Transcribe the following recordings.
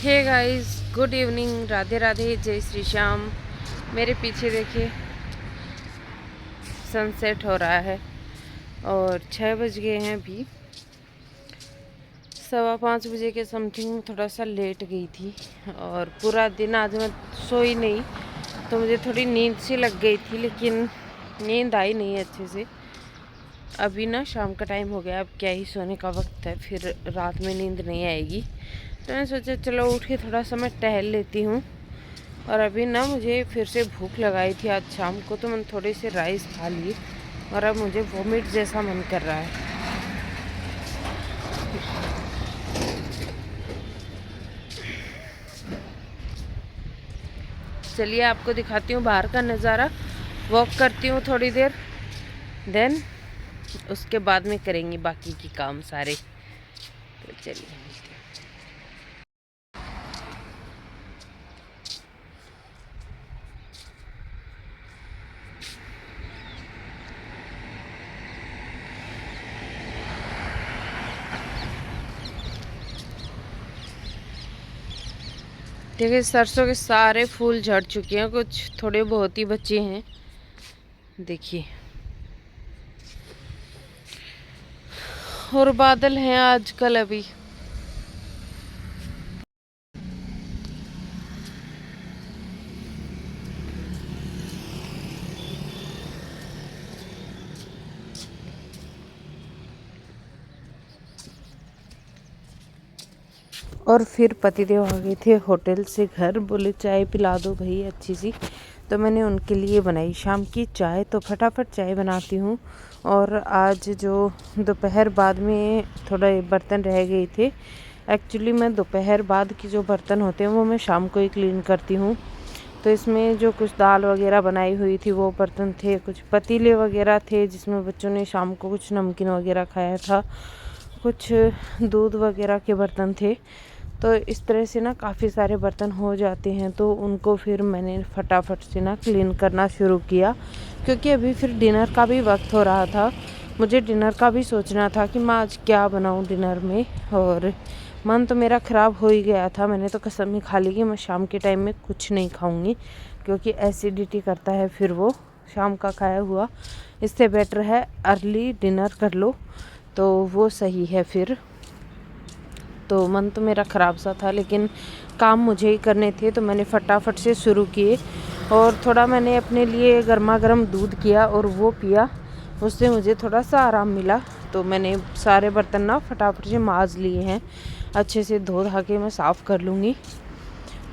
हे guys, good evening, Radhe Radhe, जय श्री श्याम। मेरे पीछे देखिए सनसेट हो रहा है और 6 बज गए हैं अभी। 4:15 बजे के समथिंग थोड़ा सा लेट गई थी और पूरा दिन आज मैं सोई नहीं, तो मुझे थोड़ी नींद सी लग गई थी, लेकिन नींद आई नहीं अच्छे से। अभी ना शाम का टाइम हो गया, अब क्या ही सोने का वक्त है, फिर रात में नींद नहीं आएगी। तो मैंने सोचा चलो उठ के थोड़ा सा मैं टहल लेती हूँ। और अभी ना मुझे फिर से भूख लगाई थी आज शाम को, तो मैंने थोड़े से राइस खा लिए और अब मुझे वोमिट जैसा मन कर रहा है। चलिए आपको दिखाती हूँ बाहर का नज़ारा। वॉक करती हूँ थोड़ी देर, देन उसके बाद में करेंगे बाकी की काम सारे। तो चलिए, देखिए सरसों के सारे फूल झड़ चुके हैं, कुछ थोड़े बहुत ही बचे हैं। देखिए, और बादल हैं आजकल अभी। और फिर पतिदेव आ गए थे होटल से घर, बोले चाय पिला दो भाई अच्छी सी। तो मैंने उनके लिए बनाई शाम की चाय, तो फटाफट चाय बनाती हूँ। और आज जो दोपहर बाद में थोड़ा बर्तन रह गए थे, एक्चुअली मैं दोपहर बाद की जो बर्तन होते हैं वो मैं शाम को ही क्लीन करती हूँ। तो इसमें जो कुछ दाल वगैरह बनाई हुई थी वो बर्तन थे, कुछ पतीले वगैरह थे जिसमें बच्चों ने शाम को कुछ नमकीन वगैरह खाया था, कुछ दूध वगैरह के बर्तन थे। तो इस तरह से ना काफ़ी सारे बर्तन हो जाते हैं, तो उनको फिर मैंने फटाफट से ना क्लीन करना शुरू किया, क्योंकि अभी फिर डिनर का भी वक्त हो रहा था। मुझे डिनर का भी सोचना था कि मैं आज क्या बनाऊं डिनर में, और मन तो मेरा ख़राब हो ही गया था। मैंने तो कसम ही खा ली कि मैं शाम के टाइम में कुछ नहीं खाऊंगी, क्योंकि एसिडिटी करता है फिर वो शाम का खाया हुआ। इससे बेटर है अर्ली डिनर कर लो, तो वो सही है फिर। तो मन तो मेरा ख़राब सा था, लेकिन काम मुझे ही करने थे, तो मैंने फटाफट से शुरू किए। और थोड़ा मैंने अपने लिए गर्मा गर्म दूध किया और वो पिया, उससे मुझे थोड़ा सा आराम मिला। तो मैंने सारे बर्तन ना फटाफट से माज लिए हैं, अच्छे से धो धा के मैं साफ़ कर लूँगी।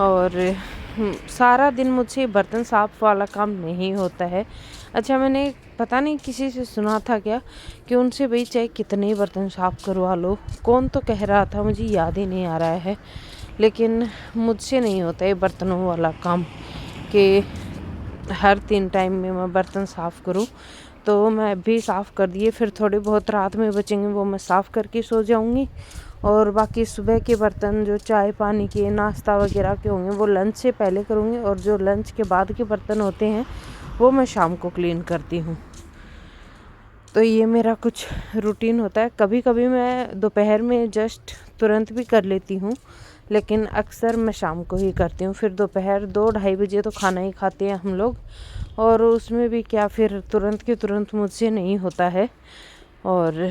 और सारा दिन मुझसे बर्तन साफ़ वाला काम नहीं होता है। अच्छा, मैंने पता नहीं किसी से सुना था क्या कि उनसे भाई चाहे कितने बर्तन साफ़ करवा लो, कौन तो कह रहा था, मुझे याद ही नहीं आ रहा है, लेकिन मुझसे नहीं होता है बर्तनों वाला काम कि हर 3 टाइम में मैं बर्तन साफ़ करूं। तो मैं भी साफ़ कर दिए, फिर थोड़े बहुत रात में बचेंगे वो मैं साफ़ करके सो जाऊंगी। और बाकी सुबह के बर्तन जो चाय पानी के नाश्ता वगैरह के होंगे वो लंच से पहले करूँगी, और जो लंच के बाद के बर्तन होते हैं वो मैं शाम को क्लीन करती हूँ। तो ये मेरा कुछ रूटीन होता है। कभी कभी मैं दोपहर में जस्ट तुरंत भी कर लेती हूँ, लेकिन अक्सर मैं शाम को ही करती हूँ। फिर दोपहर 2-2:30 बजे तो खाना ही खाते हैं हम लोग, और उसमें भी क्या फिर तुरंत के तुरंत मुझसे नहीं होता है। और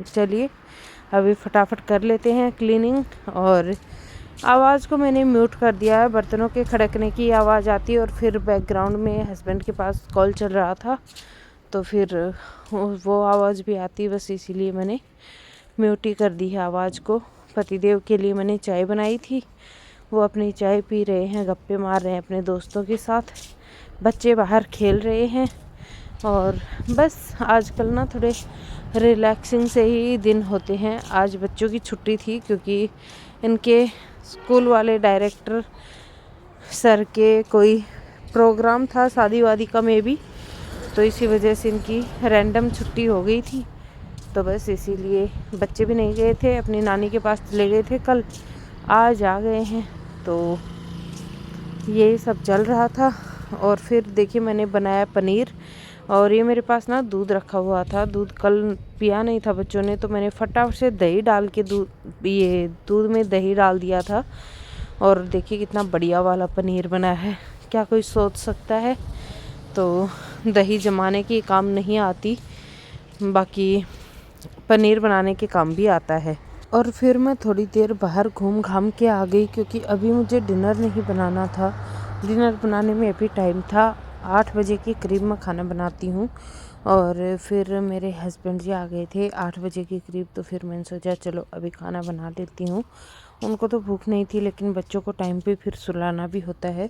चलिए अभी फटाफट कर लेते हैं क्लीनिंग। और आवाज़ को मैंने म्यूट कर दिया है, बर्तनों के खड़कने की आवाज़ आती है, और फिर बैकग्राउंड में हस्बैंड के पास कॉल चल रहा था, तो फिर वो आवाज़ भी आती, बस इसीलिए मैंने म्यूट ही कर दी है आवाज़ को। पतिदेव के लिए मैंने चाय बनाई थी, वो अपनी चाय पी रहे हैं, गप्पे मार रहे हैं अपने दोस्तों के साथ, बच्चे बाहर खेल रहे हैं। और बस आजकल ना थोड़े रिलैक्सिंग से ही दिन होते हैं। आज बच्चों की छुट्टी थी, क्योंकि इनके स्कूल वाले डायरेक्टर सर के कोई प्रोग्राम था शादी वादी का में भी, तो इसी वजह से इनकी रैंडम छुट्टी हो गई थी। तो बस इसीलिए बच्चे भी नहीं गए थे, अपनी नानी के पास चले गए थे कल, आज आ गए हैं। तो यही सब चल रहा था। और फिर देखिए मैंने बनाया पनीर। और ये मेरे पास ना दूध रखा हुआ था, दूध कल पिया नहीं था बच्चों ने, तो मैंने फटाफट से दही डाल के दूध में दही डाल दिया था। और देखिए कितना बढ़िया वाला पनीर बना है। क्या कोई सोच सकता है? तो दही जमाने की काम नहीं आती, बाकी पनीर बनाने के काम भी आता है। और फिर मैं थोड़ी देर बाहर घूम घाम के आ गई, क्योंकि अभी मुझे डिनर नहीं बनाना था। डिनर बनाने में अभी टाइम था, 8 बजे के करीब मैं खाना बनाती हूँ। और फिर मेरे हस्बैंड जी आ गए थे 8 बजे के करीब, तो फिर मैंने सोचा चलो अभी खाना बना लेती हूँ। उनको तो भूख नहीं थी, लेकिन बच्चों को टाइम पे फिर सुलाना भी होता है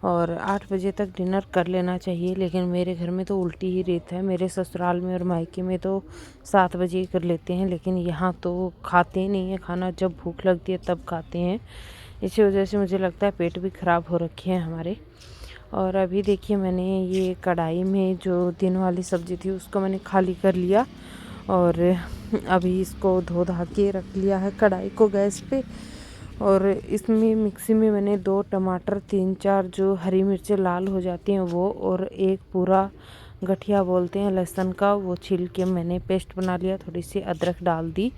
और 8 बजे तक डिनर कर लेना चाहिए। लेकिन मेरे घर में तो उल्टी ही रीत है। मेरे ससुराल में और मायके में तो 7 बजे कर लेते हैं, लेकिन यहाँ तो खाते ही नहीं है खाना, जब भूख लगती है तब खाते हैं। इसी वजह से मुझे लगता है पेट भी ख़राब हो रखे हैं हमारे। और अभी देखिए मैंने ये कढ़ाई में जो दिन वाली सब्ज़ी थी उसको मैंने खाली कर लिया और अभी इसको धो धा के रख लिया है कढ़ाई को गैस पे। और इसमें मिक्सी में मैंने 2 टमाटर, 3-4 जो हरी मिर्चें लाल हो जाती हैं वो, और एक पूरा गठिया बोलते हैं लहसुन का, वो छील के मैंने पेस्ट बना लिया। थोड़ी सी अदरक डाल दी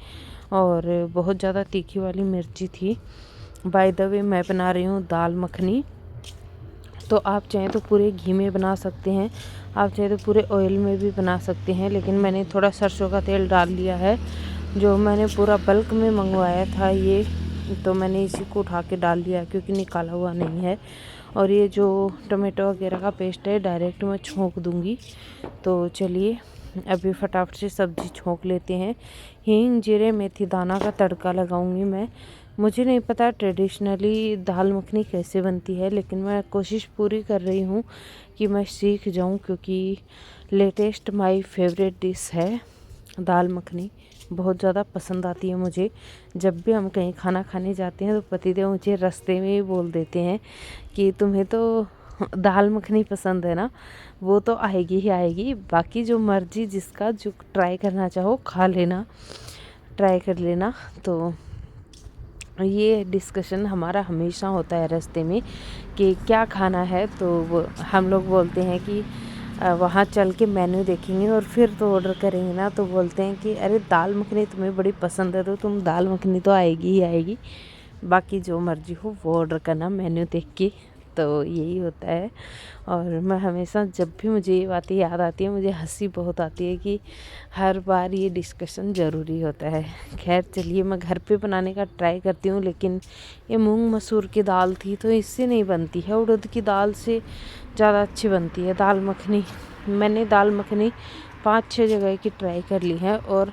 और बहुत ज़्यादा तीखी वाली मिर्ची थी। बाय द वे मैं बना रही हूँ दाल मखनी, तो आप चाहें तो पूरे घी में बना सकते हैं, आप चाहें तो पूरे ऑयल में भी बना सकते हैं। लेकिन मैंने थोड़ा सरसों का तेल डाल लिया है, जो मैंने पूरा बल्क में मंगवाया था ये, तो मैंने इसी को उठा के डाल लिया क्योंकि निकाला हुआ नहीं है। और ये जो टमाटो वगैरह का पेस्ट है डायरेक्ट मैं छोंक दूंगी। तो चलिए अभी फटाफट से सब्ज़ी छोंक लेते हैं। हींग, जीरे, मेथी दाना का तड़का लगाऊंगी मैं। मुझे नहीं पता ट्रेडिशनली दाल मखनी कैसे बनती है, लेकिन मैं कोशिश पूरी कर रही हूँ कि मैं सीख जाऊँ, क्योंकि लेटेस्ट माय फेवरेट डिश है दाल मखनी। बहुत ज़्यादा पसंद आती है मुझे। जब भी हम कहीं खाना खाने जाते हैं तो पतिदेव मुझे रास्ते में ही बोल देते हैं कि तुम्हें तो दाल मखनी पसंद है ना, वो तो आएगी ही आएगी, बाकी जो मर्जी जिसका जो ट्राई करना चाहो खा लेना, ट्राई कर लेना। तो ये डिस्कशन हमारा हमेशा होता है रास्ते में कि क्या खाना है, तो वो हम लोग बोलते हैं कि वहाँ चल के मेन्यू देखेंगे और फिर तो ऑर्डर करेंगे ना, तो बोलते हैं कि अरे दाल मखनी तुम्हें बड़ी पसंद है तो तुम दाल मखनी तो आएगी ही आएगी, बाकी जो मर्जी हो वो ऑर्डर करना मेन्यू देख के। तो यही होता है। और मैं हमेशा जब भी मुझे ये बातें याद आती है मुझे हंसी बहुत आती है कि हर बार ये डिस्कशन ज़रूरी होता है। खैर चलिए मैं घर पे बनाने का ट्राई करती हूँ, लेकिन ये मूंग मसूर की दाल थी तो इससे नहीं बनती है, उड़द की दाल से ज़्यादा अच्छी बनती है दाल मखनी। मैंने दाल मखनी 5-6 जगह की ट्राई कर ली है और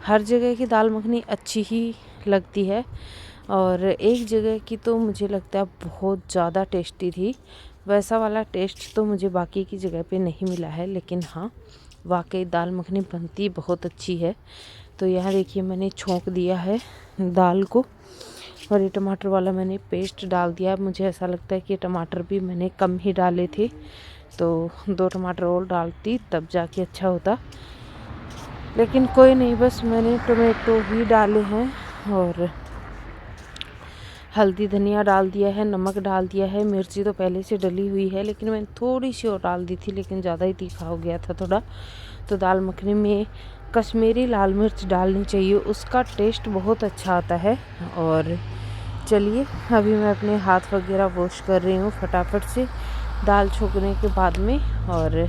हर जगह की दाल मखनी अच्छी ही लगती है। और एक जगह की तो मुझे लगता है बहुत ज़्यादा टेस्टी थी। वैसा वाला टेस्ट तो मुझे बाकी की जगह पे नहीं मिला है, लेकिन हाँ वाकई दाल मखनी बनती बहुत अच्छी है। तो यहाँ देखिए मैंने छोंक दिया है दाल को और ये टमाटर वाला मैंने पेस्ट डाल दिया। मुझे ऐसा लगता है कि टमाटर भी मैंने कम ही डाले थे, तो 2 टमाटर और डालती तब जाके अच्छा होता, लेकिन कोई नहीं, बस मैंने टोमेटो ही डाले हैं। और हल्दी धनिया डाल दिया है, नमक डाल दिया है, मिर्ची तो पहले से डली हुई है लेकिन मैंने थोड़ी सी और डाल दी थी, लेकिन ज़्यादा ही तीखा हो गया था थोड़ा। तो दाल मखनी में कश्मीरी लाल मिर्च डालनी चाहिए, उसका टेस्ट बहुत अच्छा आता है। और चलिए अभी मैं अपने हाथ वगैरह वॉश कर रही हूँ फटाफट से दाल छोंकने के बाद में, और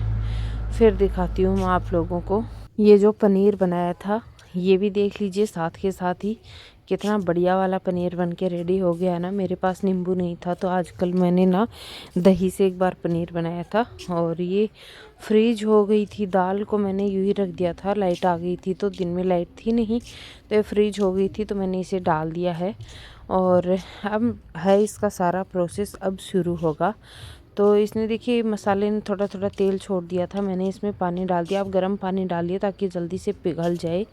फिर दिखाती हूँ मैं आप लोगों को। ये जो पनीर बनाया था ये भी देख लीजिए, साथ के साथ ही कितना बढ़िया वाला पनीर बन के रेडी हो गया है ना। मेरे पास नींबू नहीं था तो आजकल मैंने ना दही से एक बार पनीर बनाया था। और ये फ्रीज हो गई थी दाल को, मैंने यूँ ही रख दिया था, लाइट आ गई थी तो दिन में लाइट थी नहीं तो ये फ्रीज हो गई थी, तो मैंने इसे डाल दिया है। और अब है इसका सारा प्रोसेस अब शुरू होगा। तो इसने देखिए मसाले ने थोड़ा थोड़ा तेल छोड़ दिया था, मैंने इसमें पानी डाल दिया। आप गर्म पानी डालिए ताकि जल्दी से पिघल जाए।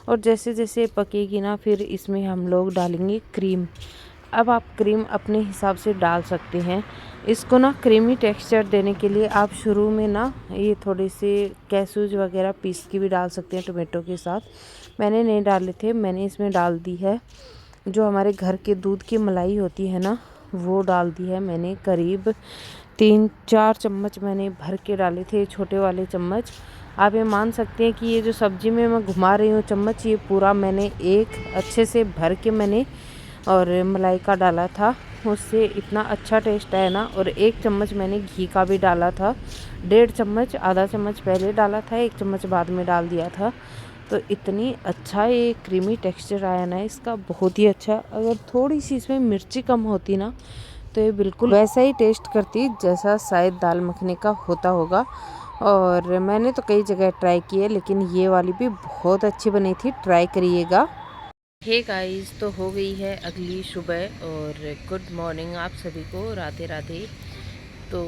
और जैसे जैसे पकेगी ना फिर इसमें हम लोग डालेंगे क्रीम। अब आप क्रीम अपने हिसाब से डाल सकते हैं। इसको ना क्रीमी टेक्सचर देने के लिए आप शुरू में ना ये थोड़े से कैसूज वगैरह पीस के भी डाल सकते हैं टोमेटो के साथ। मैंने नहीं डाले थे, मैंने इसमें डाल दी है जो हमारे घर के दूध की मलाई होती है ना, वो डाल दी है मैंने। करीब 3-4 चम्मच मैंने भर के डाले थे, छोटे वाले चम्मच। आप ये मान सकते हैं कि ये जो सब्ज़ी में मैं घुमा रही हूँ चम्मच, ये पूरा मैंने एक अच्छे से भर के मैंने और मलाई का डाला था, उससे इतना अच्छा टेस्ट आया ना। और 1 चम्मच मैंने घी का भी डाला था, 1.5 चम्मच, आधा चम्मच पहले डाला था, 1 चम्मच बाद में डाल दिया था। तो इतनी अच्छा ये क्रीमी टेक्सचर आया ना इसका, बहुत ही अच्छा। अगर थोड़ी सी इसमें मिर्ची कम होती ना तो ये बिल्कुल वैसा ही टेस्ट करती जैसा शायद दाल मखनी का होता होगा। और मैंने तो कई जगह ट्राई की है, लेकिन ये वाली भी बहुत अच्छी बनी थी, ट्राई करिएगा। हे गाइस, तो हो गई है अगली सुबह और गुड मॉर्निंग आप सभी को, राधे राधे। तो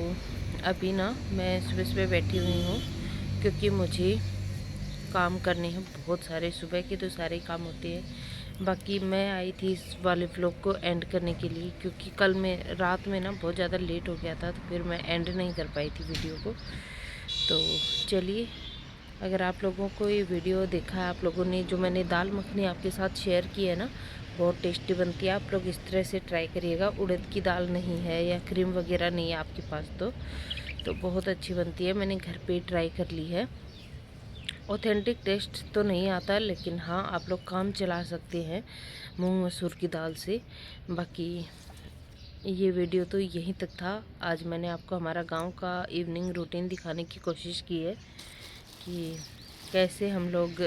अभी ना मैं सुबह सुबह बैठी हुई हूँ क्योंकि मुझे काम करने हैं बहुत सारे, सुबह के तो सारे काम होते हैं। बाकी मैं आई थी इस वाले व्लॉग को एंड करने के लिए, क्योंकि कल मैं रात में ना बहुत ज़्यादा लेट हो गया था, तो फिर मैं एंड नहीं कर पाई थी वीडियो को। तो चलिए, अगर आप लोगों को ये वीडियो देखा है, आप लोगों ने, जो मैंने दाल मखनी आपके साथ शेयर की है ना, बहुत टेस्टी बनती है। आप लोग इस तरह से ट्राई करिएगा। उड़द की दाल नहीं है या क्रीम वगैरह नहीं है आपके पास तो बहुत अच्छी बनती है। मैंने घर पे ट्राई कर ली है। ऑथेंटिक टेस्ट तो नहीं आता, लेकिन हाँ आप लोग काम चला सकते हैं मूंग मसूर की दाल से। बाकी ये वीडियो तो यहीं तक था। आज मैंने आपको हमारा गांव का इवनिंग रूटीन दिखाने की कोशिश की है कि कैसे हम लोग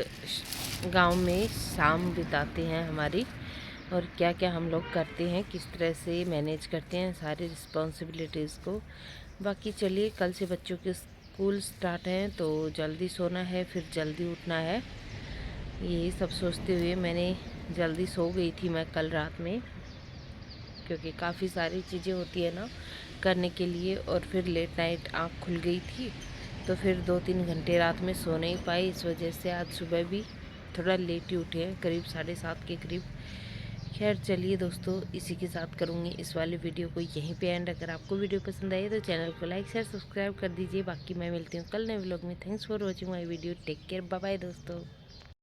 गांव में शाम बिताते हैं हमारी, और क्या क्या हम लोग करते हैं, किस तरह से मैनेज करते हैं सारी रिस्पॉन्सिबिलिटीज़ को। बाकी चलिए, कल से बच्चों के स्कूल स्टार्ट हैं तो जल्दी सोना है, फिर जल्दी उठना है। यही सब सोचते हुए मैंने जल्दी सो गई थी मैं कल रात में, क्योंकि काफ़ी सारी चीज़ें होती है ना करने के लिए, और फिर लेट नाइट आँख खुल गई थी, तो फिर 2-3 घंटे रात में सो नहीं पाई। इस वजह से आज सुबह भी थोड़ा लेट ही उठे हैं, करीब 7:30 के करीब। खैर चलिए दोस्तों, इसी के साथ करूँगी इस वाली वीडियो को यहीं पे एंड। अगर आपको वीडियो पसंद आई तो चैनल को लाइक शेयर सब्सक्राइब कर दीजिए। बाकी मैं मिलती हूँ कल नए व्लॉग में। Thanks for watching my video. Take care, bye bye दोस्तों।